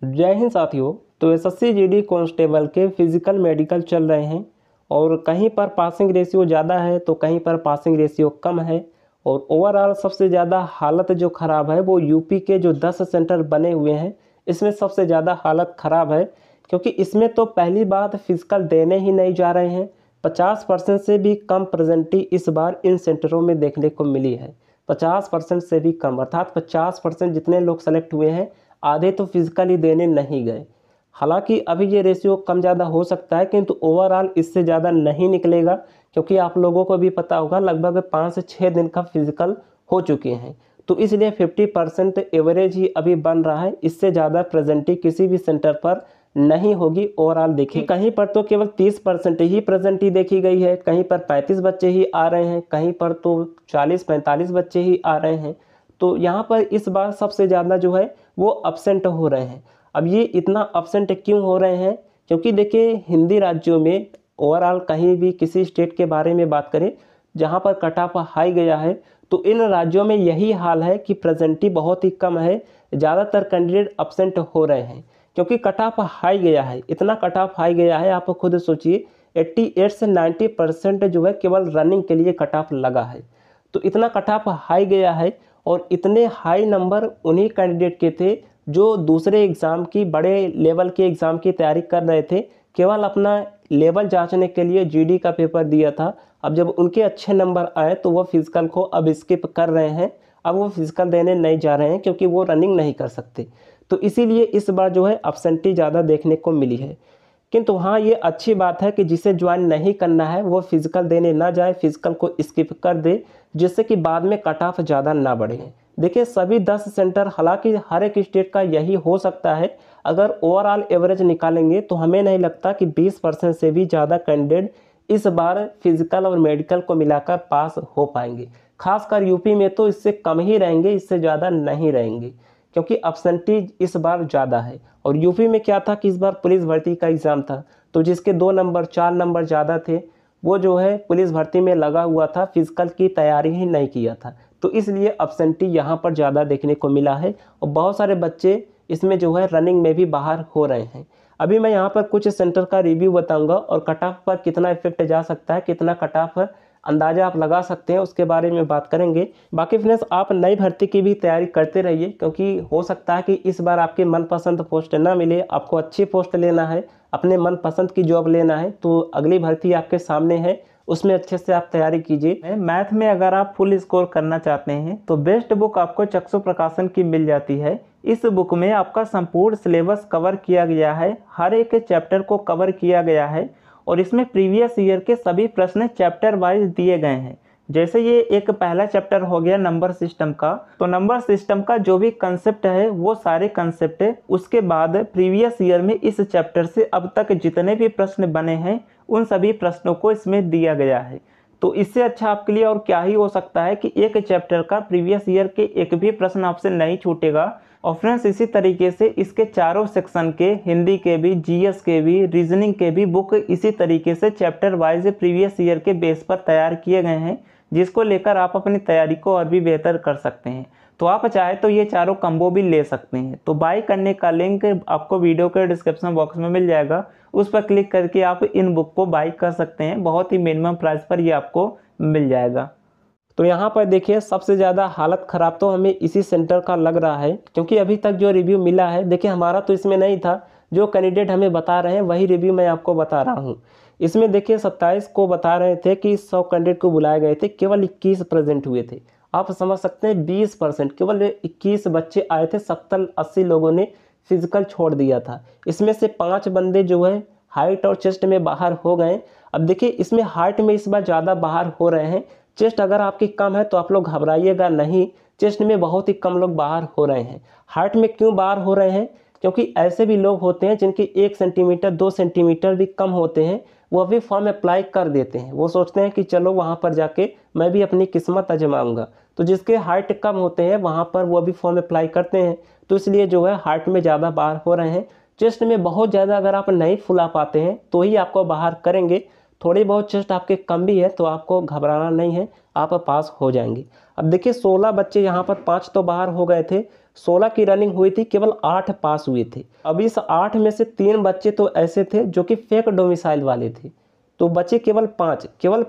जय हिंद साथियों। तो एसएससी जीडी कांस्टेबल के फिजिकल मेडिकल चल रहे हैं और कहीं पर पासिंग रेशियो ज़्यादा है तो कहीं पर पासिंग रेशियो कम है। और ओवरऑल सबसे ज़्यादा हालत जो ख़राब है वो यूपी के जो 10 सेंटर बने हुए हैं इसमें सबसे ज़्यादा हालत ख़राब है, क्योंकि इसमें तो पहली बात फिजिकल देने ही नहीं जा रहे हैं। 50% से भी कम प्रेजेंटी इस बार इन सेंटरों में देखने को मिली है। 50% से भी कम अर्थात 50% जितने लोग सेलेक्ट हुए हैं आधे तो फिजिकली देने नहीं गए। हालांकि अभी ये रेशियो कम ज़्यादा हो सकता है, किंतु ओवरऑल इससे ज़्यादा नहीं निकलेगा, क्योंकि आप लोगों को भी पता होगा लगभग 5 से 6 दिन का फिजिकल हो चुके हैं। तो इसलिए 50% एवरेज ही अभी बन रहा है, इससे ज़्यादा प्रेजेंटी किसी भी सेंटर पर नहीं होगी। ओवरऑल देखिए कहीं पर तो केवल 30% ही प्रेजेंटी देखी गई है, कहीं पर 35 बच्चे ही आ रहे हैं, कहीं पर तो 40-45 बच्चे ही आ रहे हैं। तो यहाँ पर इस बार सबसे ज़्यादा जो है वो अब्सेंट हो रहे हैं। अब ये इतना अब्सेंट क्यों हो रहे हैं? क्योंकि देखिए हिंदी राज्यों में ओवरऑल कहीं भी किसी स्टेट के बारे में बात करें जहाँ पर कट ऑफ हाई गया है तो इन राज्यों में यही हाल है कि प्रेजेंटी बहुत ही कम है, ज़्यादातर कैंडिडेट अब्सेंट हो रहे हैं क्योंकि कट ऑफ हाई गया है। इतना कट ऑफ हाई गया है, आप खुद सोचिए 88 से 90% जो है केवल रनिंग के लिए कट ऑफ लगा है। तो इतना कट ऑफ हाई गया है और इतने हाई नंबर उन्हीं कैंडिडेट के थे जो दूसरे एग्ज़ाम की बड़े लेवल के एग्ज़ाम की तैयारी कर रहे थे, केवल अपना लेवल जांचने के लिए जीडी का पेपर दिया था। अब जब उनके अच्छे नंबर आए तो वो फिजिकल को अब स्किप कर रहे हैं, अब वो फिजिकल देने नहीं जा रहे हैं क्योंकि वो रनिंग नहीं कर सकते। तो इसीलिए इस बार जो है अब्सेंटी ज़्यादा देखने को मिली है। किंतु हाँ, ये अच्छी बात है कि जिसे ज्वाइन नहीं करना है वो फिजिकल देने ना जाए, फिजिकल को स्किप कर दे, जिससे कि बाद में कट ऑफ ज़्यादा ना बढ़े। देखिए सभी 10 सेंटर, हालांकि हर एक स्टेट का यही हो सकता है, अगर ओवरऑल एवरेज निकालेंगे तो हमें नहीं लगता कि 20% से भी ज़्यादा कैंडिडेट इस बार फिजिकल और मेडिकल को मिलाकर पास हो पाएंगे। खासकर यूपी में तो इससे कम ही रहेंगे, इससे ज़्यादा नहीं रहेंगे, क्योंकि अब्सेंटी इस बार ज़्यादा है। और यूपी में क्या था कि इस बार पुलिस भर्ती का एग्ज़ाम था, तो जिसके 2 नंबर 4 नंबर ज़्यादा थे वो जो है पुलिस भर्ती में लगा हुआ था, फिजिकल की तैयारी ही नहीं किया था। तो इसलिए अब्सेंटी यहाँ पर ज़्यादा देखने को मिला है और बहुत सारे बच्चे इसमें जो है रनिंग में भी बाहर हो रहे हैं। अभी मैं यहाँ पर कुछ सेंटर का रिव्यू बताऊँगा और कट ऑफ पर कितना इफेक्ट जा सकता है, कितना कट ऑफ अंदाज़ा आप लगा सकते हैं, उसके बारे में बात करेंगे। बाकी फ्रेंड्स, आप नई भर्ती की भी तैयारी करते रहिए, क्योंकि हो सकता है कि इस बार आपके मनपसंद पोस्ट ना मिले, आपको अच्छी पोस्ट लेना है, अपने मनपसंद की जॉब लेना है, तो अगली भर्ती आपके सामने है, उसमें अच्छे से आप तैयारी कीजिए। मैथ में अगर आप फुल स्कोर करना चाहते हैं तो बेस्ट बुक आपको चक्षु प्रकाशन की मिल जाती है। इस बुक में आपका संपूर्ण सिलेबस कवर किया गया है, हर एक चैप्टर को कवर किया गया है और इसमें प्रीवियस ईयर के सभी प्रश्न चैप्टर वाइज दिए गए हैं। जैसे ये एक पहला चैप्टर हो गया नंबर सिस्टम का, तो नंबर सिस्टम का जो भी कंसेप्ट है वो सारे कंसेप्ट है। उसके बाद प्रीवियस ईयर में इस चैप्टर से अब तक जितने भी प्रश्न बने हैं उन सभी प्रश्नों को इसमें दिया गया है। तो इससे अच्छा आपके लिए और क्या ही हो सकता है कि एक चैप्टर का प्रीवियस ईयर के एक भी प्रश्न आपसे नहीं छूटेगा। और फ्रेंड्स, इसी तरीके से इसके चारों सेक्शन के, हिंदी के भी, जीएस के भी, रीजनिंग के भी बुक इसी तरीके से चैप्टर वाइज प्रीवियस ईयर के बेस पर तैयार किए गए हैं, जिसको लेकर आप अपनी तैयारी को और भी बेहतर कर सकते हैं। तो आप चाहे तो ये चारों कम्बो भी ले सकते हैं। तो बाय करने का लिंक आपको वीडियो के डिस्क्रिप्शन बॉक्स में मिल जाएगा, उस पर क्लिक करके आप इन बुक को बाय कर सकते हैं। बहुत ही मिनिमम प्राइस पर ये आपको मिल जाएगा। तो यहाँ पर देखिए सबसे ज़्यादा हालत ख़राब तो हमें इसी सेंटर का लग रहा है, क्योंकि अभी तक जो रिव्यू मिला है, देखिए हमारा तो इसमें नहीं था, जो कैंडिडेट हमें बता रहे हैं वही रिव्यू मैं आपको बता रहा हूँ। इसमें देखिए 27 को बता रहे थे कि 100 कैंडिडेट को बुलाए गए थे, केवल 21 प्रेजेंट हुए थे। आप समझ सकते हैं 20%, केवल 21 बच्चे आए थे, 70-80 लोगों ने फिजिकल छोड़ दिया था। इसमें से 5 बंदे जो है हाइट और चेस्ट में बाहर हो गए। अब देखिए इसमें हाइट में इस बार ज़्यादा बाहर हो रहे हैं, चेस्ट अगर आपकी कम है तो आप लोग घबराइएगा नहीं, चेस्ट में बहुत ही कम लोग बाहर हो रहे हैं। हार्ट में क्यों बाहर हो रहे हैं? क्योंकि ऐसे भी लोग होते हैं जिनके 1 सेंटीमीटर 2 सेंटीमीटर भी कम होते हैं, वो भी फॉर्म अप्लाई कर देते हैं। वो सोचते हैं कि चलो वहाँ पर जाके मैं भी अपनी किस्मत आजमाऊंगा। तो जिसके हाइट कम होते हैं वहाँ पर वो भी फॉर्म अप्लाई करते हैं, तो इसलिए जो है हार्ट में ज़्यादा बाहर हो रहे हैं। चेस्ट में बहुत ज़्यादा अगर आप नहीं फुला पाते हैं तो ही आपको बाहर करेंगे। थोड़ी बहुत चेस्ट आपके कम भी है तो आपको घबराना नहीं है, आप पास हो जाएंगे। अब देखिए 16 बच्चे यहाँ पर, 5 तो बाहर हो गए थे, 16 की रनिंग हुई थी, केवल 8 पास हुए थे। अब इस 8 में से 3 बच्चे तो ऐसे थे जो कि फेक डोमिसाइल वाले थे, तो बचे केवल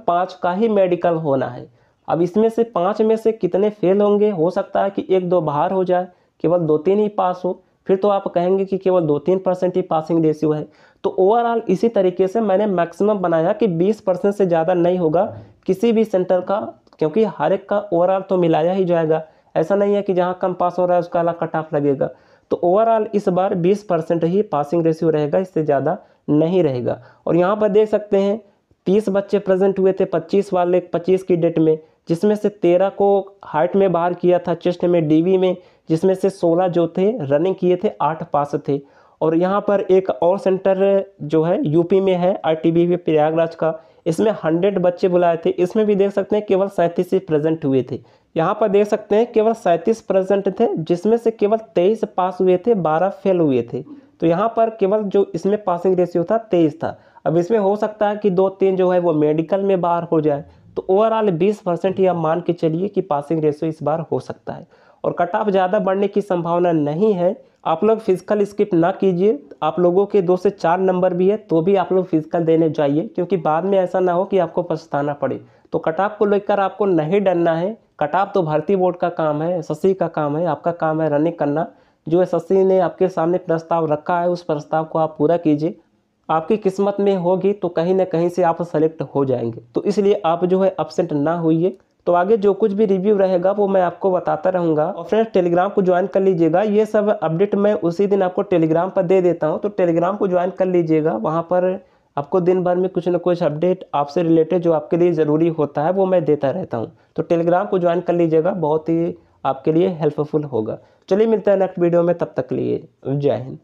5 का ही मेडिकल होना है। अब इसमें से 5 में से कितने फेल होंगे, हो सकता है कि 1-2 बाहर हो जाए, केवल 2-3 ही पास हो, फिर तो आप कहेंगे कि केवल 2-3% ही पासिंग रेशियो है। तो ओवरऑल इसी तरीके से मैंने मैक्सिमम बनाया कि 20% से ज़्यादा नहीं होगा किसी भी सेंटर का, क्योंकि हर एक का ओवरऑल तो मिलाया ही जाएगा। ऐसा नहीं है कि जहाँ कम पास हो रहा है उसका अलग कट ऑफ लगेगा। तो ओवरऑल इस बार 20% ही पासिंग रेशियो रहेगा, इससे ज़्यादा नहीं रहेगा। और यहाँ पर देख सकते हैं 30 बच्चे प्रेजेंट हुए थे 25 की डेट में, जिसमें से 13 को हाइट में बाहर किया था, चेस्ट में, डीवी में, जिसमें से 16 जो थे रनिंग किए थे, 8 पास थे। और यहाँ पर एक और सेंटर जो है यूपी में है, आईटीबीपी प्रयागराज का, इसमें 100 बच्चे बुलाए थे। इसमें भी देख सकते हैं केवल 37 ही प्रेजेंट हुए थे। यहाँ पर देख सकते हैं केवल 37 प्रेजेंट थे, जिसमें से केवल 23 पास हुए थे, 12 फेल हुए थे। तो यहाँ पर केवल जो इसमें पासिंग रेशियो था 23 था। अब इसमें हो सकता है कि 2-3 जो है वो मेडिकल में बाहर हो जाए। तो ओवरऑल 20% ही आप मान के चलिए कि पासिंग रेशियो इस बार हो सकता है। और कट ऑफ ज़्यादा बढ़ने की संभावना नहीं है। आप लोग फिजिकल स्किप ना कीजिए। आप लोगों के 2 से 4 नंबर भी है तो भी आप लोग फिजिकल देने जाइए, क्योंकि बाद में ऐसा ना हो कि आपको पछताना पड़े। तो कट ऑफ को लेकर आपको नहीं डरना है। कट ऑफ तो भर्ती बोर्ड का काम है, एसएससी का काम है, आपका काम है रनिंग करना। जो एसएससी ने आपके सामने प्रस्ताव रखा है उस प्रस्ताव को आप पूरा कीजिए। आपकी किस्मत में होगी तो कहीं ना कहीं से आप सेलेक्ट हो जाएंगे। तो इसलिए आप जो है अपसेंट ना होइए। तो आगे जो कुछ भी रिव्यू रहेगा वो मैं आपको बताता रहूँगा। और फ्रेंड्स टेलीग्राम को ज्वाइन कर लीजिएगा। ये सब अपडेट मैं उसी दिन आपको टेलीग्राम पर दे देता हूँ, तो टेलीग्राम को ज्वाइन कर लीजिएगा। वहाँ पर आपको दिन भर में कुछ ना कुछ अपडेट आपसे रिलेटेड जो आपके लिए ज़रूरी होता है वो मैं देता रहता हूँ। तो टेलीग्राम को ज्वाइन कर लीजिएगा, बहुत ही आपके लिए हेल्पफुल होगा। चलिए मिलते हैं नेक्स्ट वीडियो में, तब तक के लिए जय हिंद।